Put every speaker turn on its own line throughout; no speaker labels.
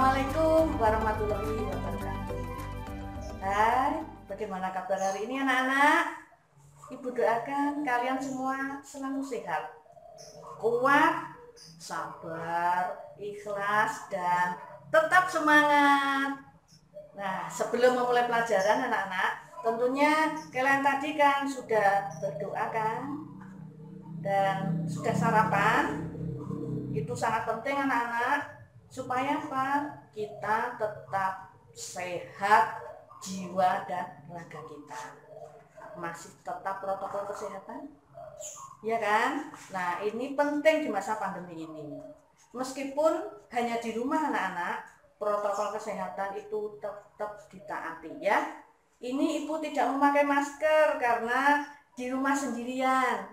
Assalamualaikum warahmatullahi wabarakatuh. Hai, bagaimana kabar hari ini anak-anak? Ibu doakan kalian semua selalu sehat, kuat, sabar, ikhlas, dan tetap semangat. Nah, sebelum memulai pelajaran anak-anak, tentunya kalian tadi kan sudah berdoa kan? Dan sudah sarapan? Itu sangat penting anak-anak. Supaya apa? Kita tetap sehat jiwa dan raga kita. Masih tetap protokol kesehatan? Ya kan? Nah, ini penting di masa pandemi ini. Meskipun hanya di rumah anak-anak, protokol kesehatan itu tetap ditaati ya. Ini ibu tidak memakai masker karena di rumah sendirian.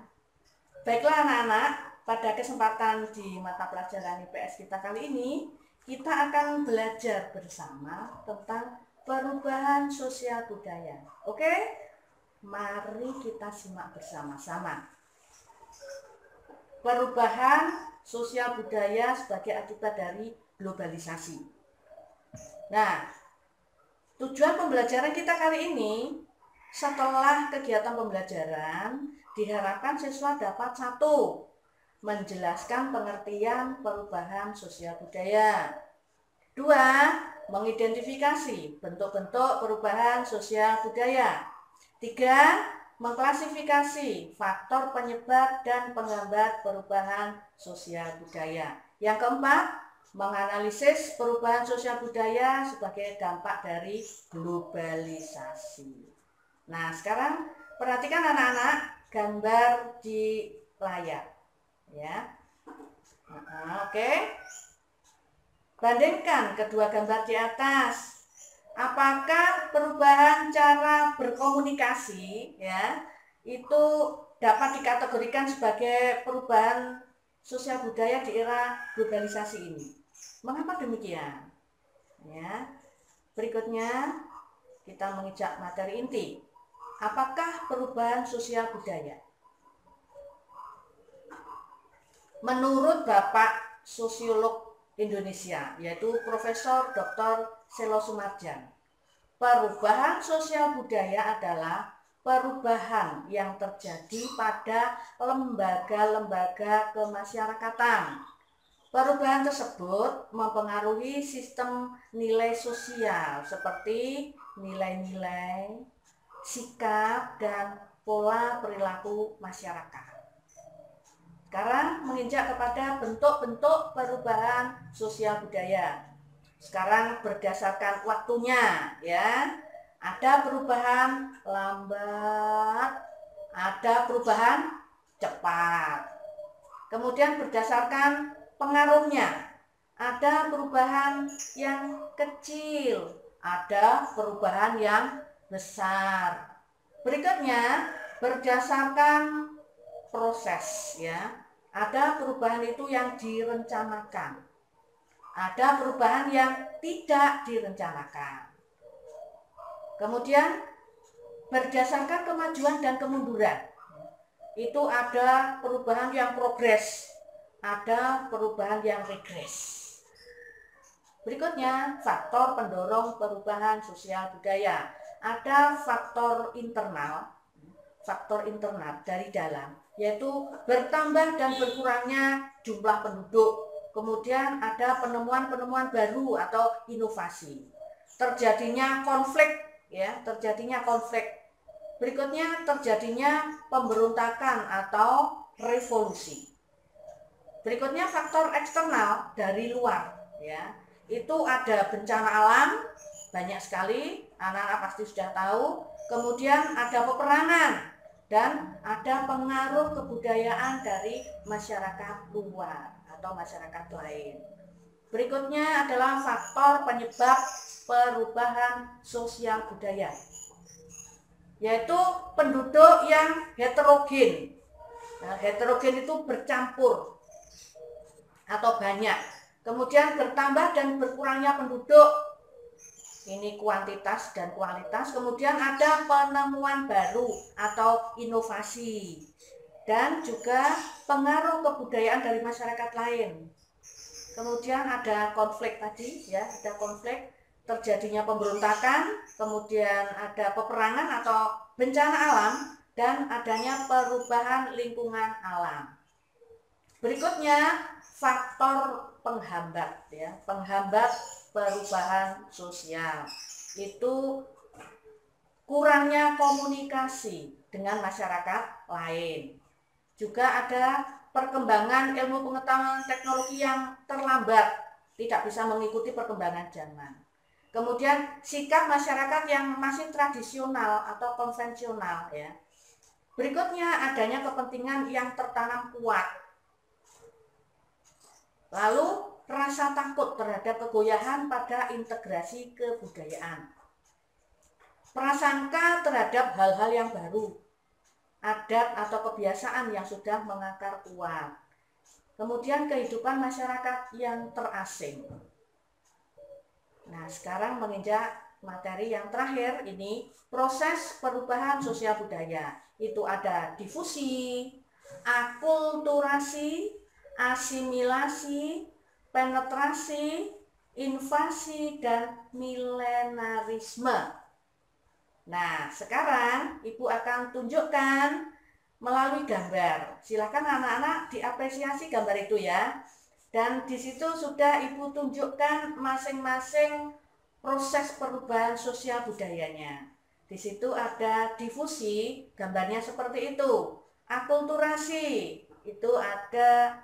Baiklah anak-anak, pada kesempatan di mata pelajaran IPS kita kali ini, kita akan belajar bersama tentang perubahan sosial budaya. Oke? Mari kita simak bersama-sama. Perubahan sosial budaya sebagai akibat dari globalisasi. Nah, tujuan pembelajaran kita kali ini, setelah kegiatan pembelajaran, diharapkan siswa dapat satu, menjelaskan pengertian perubahan sosial budaya. Dua, mengidentifikasi bentuk-bentuk perubahan sosial budaya. Tiga, mengklasifikasi faktor penyebab dan penghambat perubahan sosial budaya. Yang keempat, menganalisis perubahan sosial budaya sebagai dampak dari globalisasi. Nah, sekarang perhatikan anak-anak gambar di layar. Ya, oke. Bandingkan kedua gambar di atas. Apakah perubahan cara berkomunikasi ya itu dapat dikategorikan sebagai perubahan sosial budaya di era globalisasi ini? Mengapa demikian? Ya, berikutnya kita menginjak materi inti. Apakah perubahan sosial budaya? Menurut Bapak Sosiolog Indonesia, yaitu Profesor Dr. Selo Sumarjan, perubahan sosial budaya adalah perubahan yang terjadi pada lembaga-lembaga kemasyarakatan. Perubahan tersebut mempengaruhi sistem nilai sosial seperti nilai-nilai, sikap, dan pola perilaku masyarakat. Sekarang menginjak kepada bentuk-bentuk perubahan sosial budaya. Sekarang berdasarkan waktunya ya. Ada perubahan lambat, ada perubahan cepat. Kemudian berdasarkan pengaruhnya, ada perubahan yang kecil, ada perubahan yang besar. Berikutnya berdasarkan proses ya. Ada perubahan itu yang direncanakan. Ada perubahan yang tidak direncanakan. Kemudian berdasarkan kemajuan dan kemunduran. Itu ada perubahan yang progres, ada perubahan yang regres. Berikutnya, faktor pendorong perubahan sosial budaya. Ada faktor internal dari dalam, yaitu bertambah dan berkurangnya jumlah penduduk. Kemudian ada penemuan-penemuan baru atau inovasi. Terjadinya konflik. Berikutnya terjadinya pemberontakan atau revolusi. Berikutnya faktor eksternal dari luar ya. Itu ada bencana alam, banyak sekali, anak-anak pasti sudah tahu. Kemudian ada peperangan dan ada pengaruh kebudayaan dari masyarakat luar atau masyarakat lain. Berikutnya adalah faktor penyebab perubahan sosial budaya, yaitu penduduk yang heterogen. Nah, heterogen itu bercampur atau banyak. Kemudian bertambah dan berkurangnya penduduk. Ini kuantitas dan kualitas. Kemudian ada penemuan baru atau inovasi. Dan juga pengaruh kebudayaan dari masyarakat lain. kemudian ada konflik tadi ya, ada konflik, terjadinya pemberontakan, kemudian ada peperangan atau bencana alam, dan adanya perubahan lingkungan alam. Berikutnya faktor penghambat ya, penghambat perubahan sosial. Itu kurangnya komunikasi dengan masyarakat lain. Juga ada perkembangan ilmu pengetahuan teknologi yang terlambat, tidak bisa mengikuti perkembangan zaman. Kemudian sikap masyarakat yang masih tradisional atau konvensional ya. Berikutnya adanya kepentingan yang tertanam kuat. Lalu rasa takut terhadap kegoyahan pada integrasi kebudayaan. Prasangka terhadap hal-hal yang baru, adat atau kebiasaan yang sudah mengakar kuat. Kemudian kehidupan masyarakat yang terasing. Nah, sekarang menginjak materi yang terakhir ini, proses perubahan sosial budaya. Itu ada difusi, akulturasi, asimilasi, penetrasi, invasi, dan milenarisme. Nah, sekarang Ibu akan tunjukkan melalui gambar. Silakan anak-anak diapresiasi gambar itu ya. Dan di situ sudah Ibu tunjukkan masing-masing proses perubahan sosial budayanya. Di situ ada difusi, gambarnya seperti itu. Akulturasi, itu ada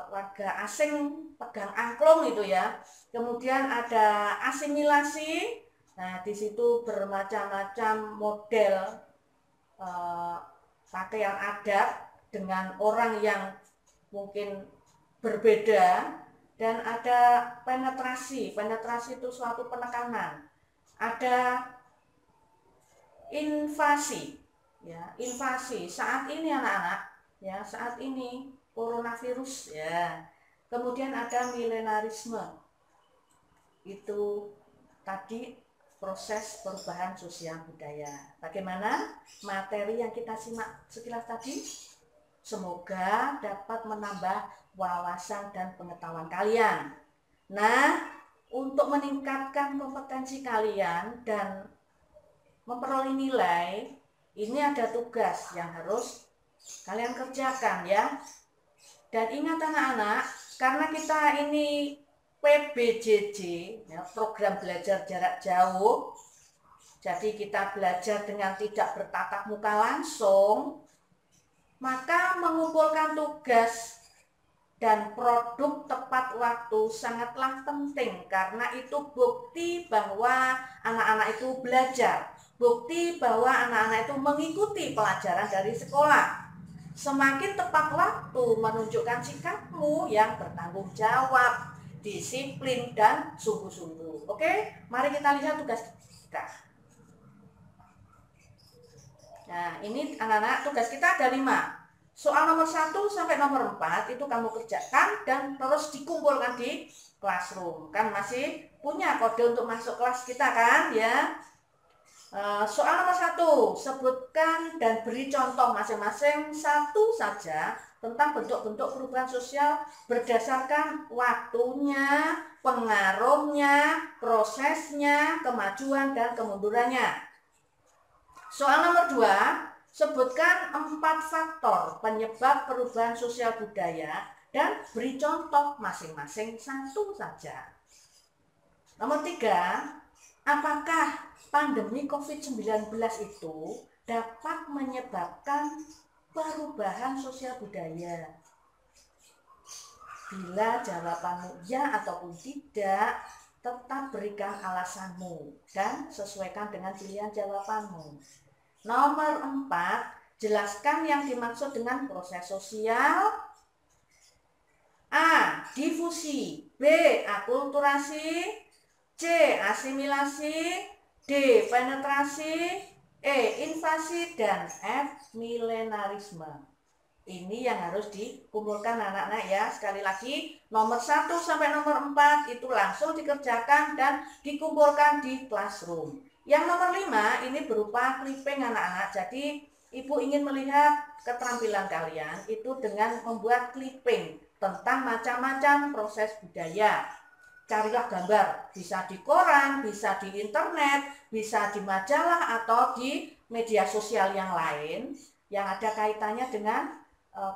warga asing pegang angklung itu ya. Kemudian ada asimilasi. Nah, di situ bermacam-macam model pakaian adat dengan orang yang mungkin berbeda, dan ada penetrasi. Penetrasi itu suatu penekanan. Ada invasi, ya, invasi. Saat ini anak-anak, ya, saat ini coronavirus, ya. Kemudian ada milenarisme. Itu tadi proses perubahan sosial budaya. Bagaimana materi yang kita simak sekilas tadi? Semoga dapat menambah wawasan dan pengetahuan kalian. Nah, untuk meningkatkan kompetensi kalian dan memperoleh nilai, ini ada tugas yang harus kalian kerjakan ya. Dan ingat anak-anak, karena kita ini PBJJ, ya, program belajar jarak jauh, jadi kita belajar dengan tidak bertatap muka langsung, maka mengumpulkan tugas dan produk tepat waktu sangatlah penting, karena itu bukti bahwa anak-anak itu belajar, bukti bahwa anak-anak itu mengikuti pelajaran dari sekolah. Semakin tepat waktu menunjukkan sikapmu yang bertanggung jawab, disiplin, dan sungguh-sungguh. Oke, mari kita lihat tugas kita. Nah, ini anak-anak, tugas kita ada 5. Soal nomor 1 sampai nomor 4 itu kamu kerjakan dan terus dikumpulkan di classroom. Kan masih punya kode untuk masuk kelas kita kan ya. Soal nomor 1, sebutkan dan beri contoh masing-masing satu saja tentang bentuk-bentuk perubahan sosial berdasarkan waktunya, pengaruhnya, prosesnya, kemajuan dan kemundurannya. Soal nomor 2, sebutkan 4 faktor penyebab perubahan sosial budaya dan beri contoh masing-masing satu saja. Nomor 3, apakah pandemi COVID-19 itu dapat menyebabkan perubahan sosial budaya? Bila jawabanmu ya ataupun tidak, tetap berikan alasanmu dan sesuaikan dengan pilihan jawabanmu. Nomor 4, jelaskan yang dimaksud dengan proses sosial. A. Difusi, B. Akulturasi, C. Asimilasi, D. Penetrasi, E. Invasi, dan F. Milenarisme. Ini yang harus dikumpulkan anak-anak ya. Sekali lagi, nomor 1 sampai nomor 4 itu langsung dikerjakan dan dikumpulkan di classroom. Yang nomor 5 ini berupa clipping anak-anak. Jadi Ibu ingin melihat keterampilan kalian itu dengan membuat clipping tentang macam-macam proses budaya. Carilah gambar, bisa di koran, bisa di internet, bisa di majalah atau di media sosial yang lain yang ada kaitannya dengan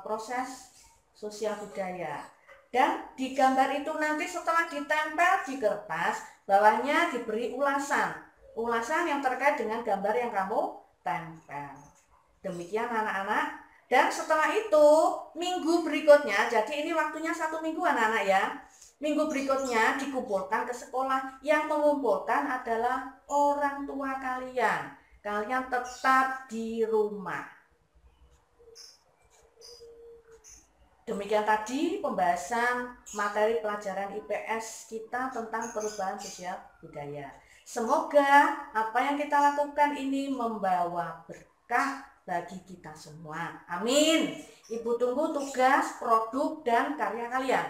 proses sosial budaya. Dan di gambar itu nanti setelah ditempel di kertas, bawahnya diberi ulasan yang terkait dengan gambar yang kamu tempel. Demikian anak-anak. Dan setelah itu minggu berikutnya, jadi ini waktunya 1 minggu anak-anak ya. Minggu berikutnya dikumpulkan ke sekolah. Yang mengumpulkan adalah orang tua kalian. Kalian tetap di rumah. Demikian tadi pembahasan materi pelajaran IPS kita tentang perubahan sosial budaya. Semoga apa yang kita lakukan ini membawa berkah bagi kita semua. Amin. Ibu tunggu tugas, produk, dan karya kalian.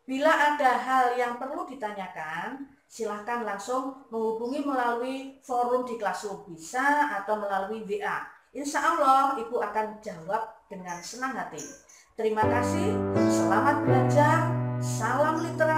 Bila ada hal yang perlu ditanyakan, silahkan langsung menghubungi melalui forum di Classroom bisa atau melalui WA. Insya Allah Ibu akan jawab dengan senang hati. Terima kasih, selamat belajar, salam literasi.